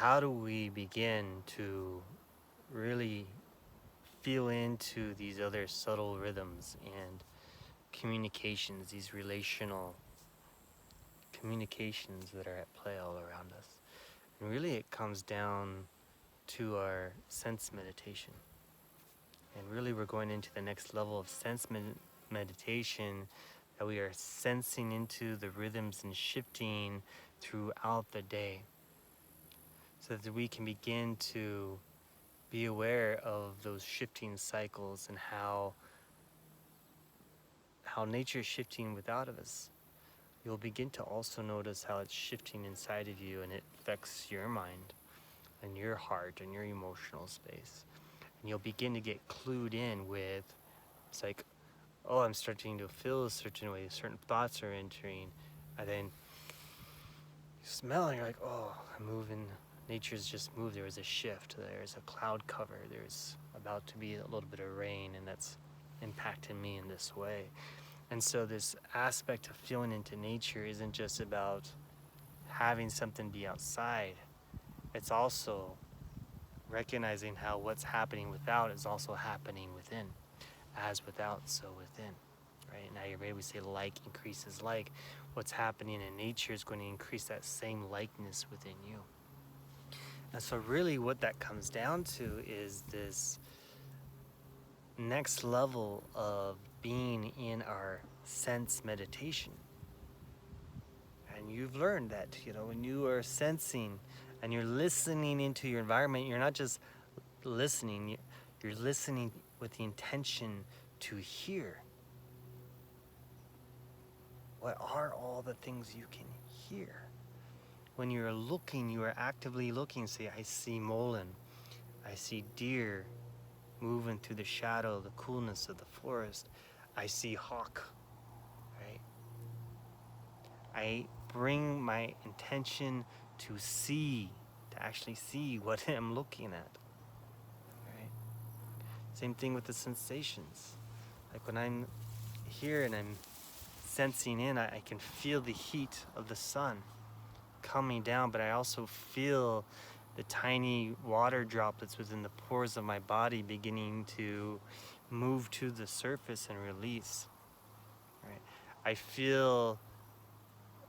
how do we begin to really feel into these other subtle rhythms and communications, these relational communications that are at play all around us? And really, it comes down to our sense meditation. And really, we're going into the next level of meditation, that we are sensing into the rhythms and shifting throughout the day, so that we can begin to be aware of those shifting cycles and how nature is shifting without of us. You'll begin to also notice how it's shifting inside of you, and it affects your mind and your heart and your emotional space. And you'll begin to get clued in with, it's like, oh, I'm starting to feel a certain way, certain thoughts are entering, and then you smell and you're like, oh, I'm moving. Nature's just moved. There was a shift. There's a cloud cover. There's about to be a little bit of rain, and that's impacting me in this way. And so this aspect of feeling into nature isn't just about having something be outside. It's also recognizing how what's happening without is also happening within. As without, so within. Right? Now you're able to say like increases like. What's happening in nature is going to increase that same likeness within you. And so really what that comes down to is this next level of being in our sense meditation. And you've learned that, when you are sensing and you're listening into your environment, you're not just listening, you're listening with the intention to hear. What are all the things you can hear? When you're looking, you are actively looking. Say, I see Mullen. I see deer moving through the shadow, the coolness of the forest. I see hawk, right? I bring my intention to see, to actually see what I'm looking at, right? Same thing with the sensations. Like when I'm here and I'm sensing in, I can feel the heat of the sun coming down, but I also feel the tiny water droplets within the pores of my body beginning to move to the surface and release. Right? I feel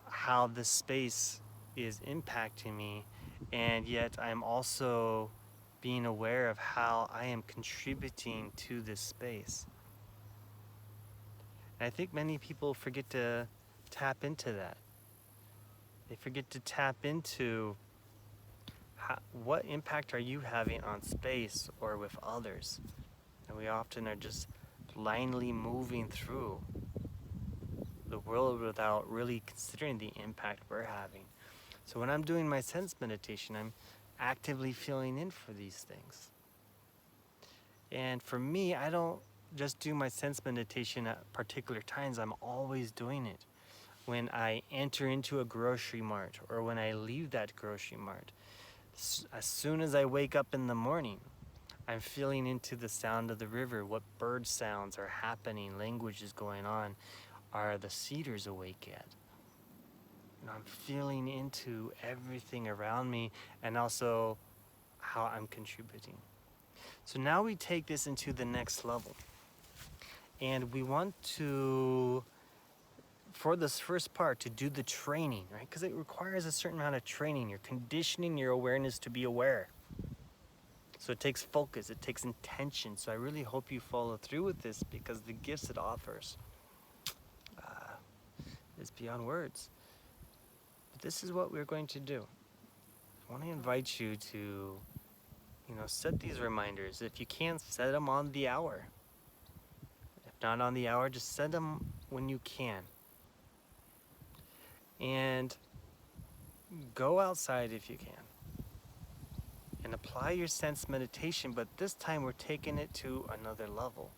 how this space is impacting me, and yet I'm also being aware of how I am contributing to this space. And I think many people forget to tap into that. They forget to tap into what impact are you having on space or with others? And we often are just blindly moving through the world without really considering the impact we're having. So when I'm doing my sense meditation, I'm actively feeling in for these things. And for me, I don't just do my sense meditation at particular times. I'm always doing it. When I enter into a grocery mart or when I leave that grocery mart, as soon as I wake up in the morning, I'm feeling into the sound of the river, what bird sounds are happening, language is going on, are the cedars awake yet? And I'm feeling into everything around me and also how I'm contributing. So now we take this into the next level. And we want to, for this first part, to do the training, right? Because it requires a certain amount of training. You're conditioning your awareness to be aware. So it takes focus, it takes intention. So I really hope you follow through with this, because the gifts it offers is beyond words. But this is what we're going to do. I want to invite you to, set these reminders. If you can't, set them on the hour. If not on the hour, just set them when you can. And go outside if you can. And apply your sense meditation, but this time we're taking it to another level.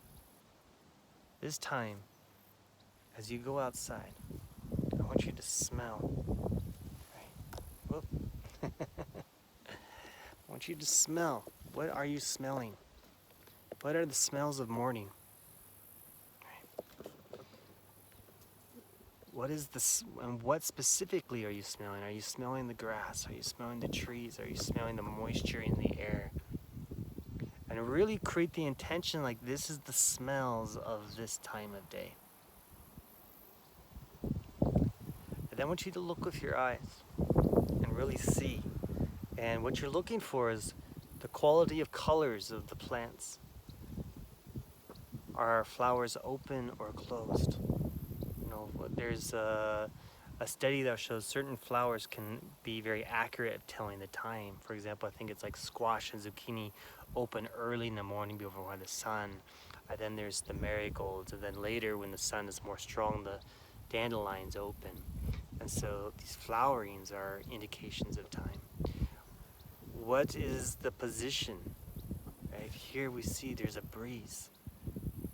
This time, as you go outside, I want you to smell. Right? Whoop. I want you to smell. What are you smelling? What are the smells of morning? Right? what is this, and what specifically are you smelling? Are you smelling the grass? Are you smelling the trees? Are you smelling the moisture in the air? And really create the intention like this is the smells of this time of day. And then I want you to look with your eyes and really see. And what you're looking for is the quality of colors of the plants. Are flowers open or closed? You know, there's a study that shows certain flowers can be very accurate at telling the time. For example, I think it's like squash and zucchini open early in the morning before the sun. And then there's the marigolds, and then later when the sun is more strong, the dandelions open. And so these flowerings are indications of time. What is the position? Right here we see there's a breeze.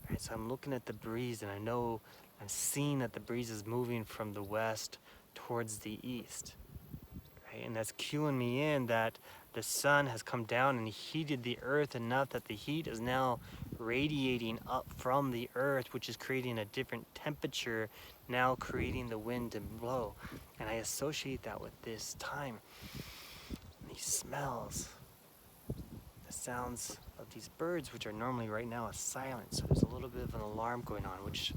Right, so I'm looking at the breeze, and I know I'm seeing that the breeze is moving from the west towards the east. Right? And that's cueing me in that the sun has come down and heated the earth enough that the heat is now radiating up from the earth, which is creating a different temperature, now creating the wind to blow. And I associate that with this time. And these smells, the sounds of these birds, which are normally right now silent. So there's a little bit of an alarm going on, which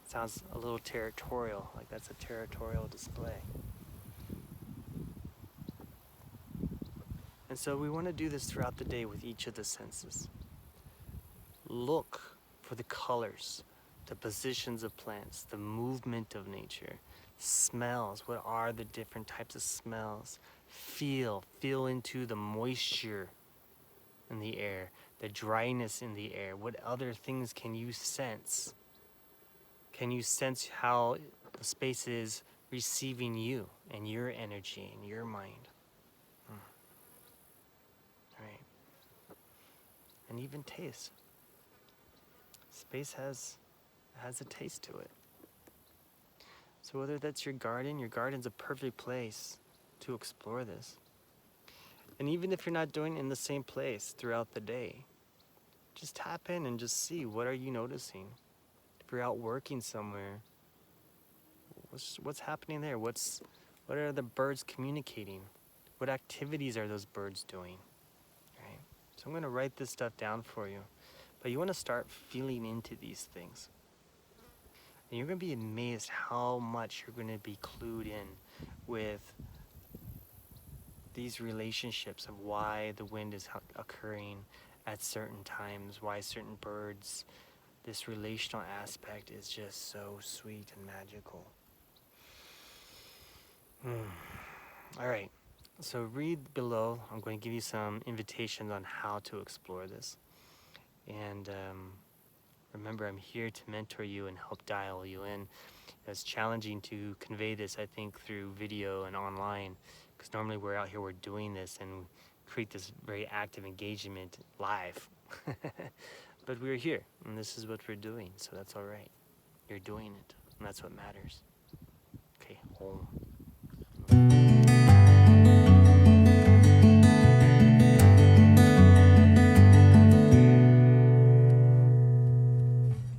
sounds a little territorial, like that's a territorial display. And so we want to do this throughout the day with each of the senses. Look for the colors, the positions of plants, the movement of nature, smells. What are the different types of smells? Feel into the moisture in the air, the dryness in the air. What other things can you sense? Can you sense how the space is receiving you and your energy and your mind? Right. And even taste. Space has a taste to it. So whether that's your garden's a perfect place to explore this. And even if you're not doing it in the same place throughout the day, just tap in and just see, what are you noticing? If you're out working somewhere, what's happening there? What are the birds communicating? What activities are those birds doing? Right? So I'm going to write this stuff down for you. But you want to start feeling into these things. And you're going to be amazed how much you're going to be clued in with these relationships of why the wind is occurring at certain times, why certain birds, this relational aspect is just so sweet and magical. All right, so read below. I'm going to give you some invitations on how to explore this. And remember, I'm here to mentor you and help dial you in. It's challenging to convey this, I think, through video and online, because normally we're out here, we're doing this and create this very active engagement live. But we're here, and this is what we're doing, so that's all right. You're doing it, and that's what matters. Okay, home.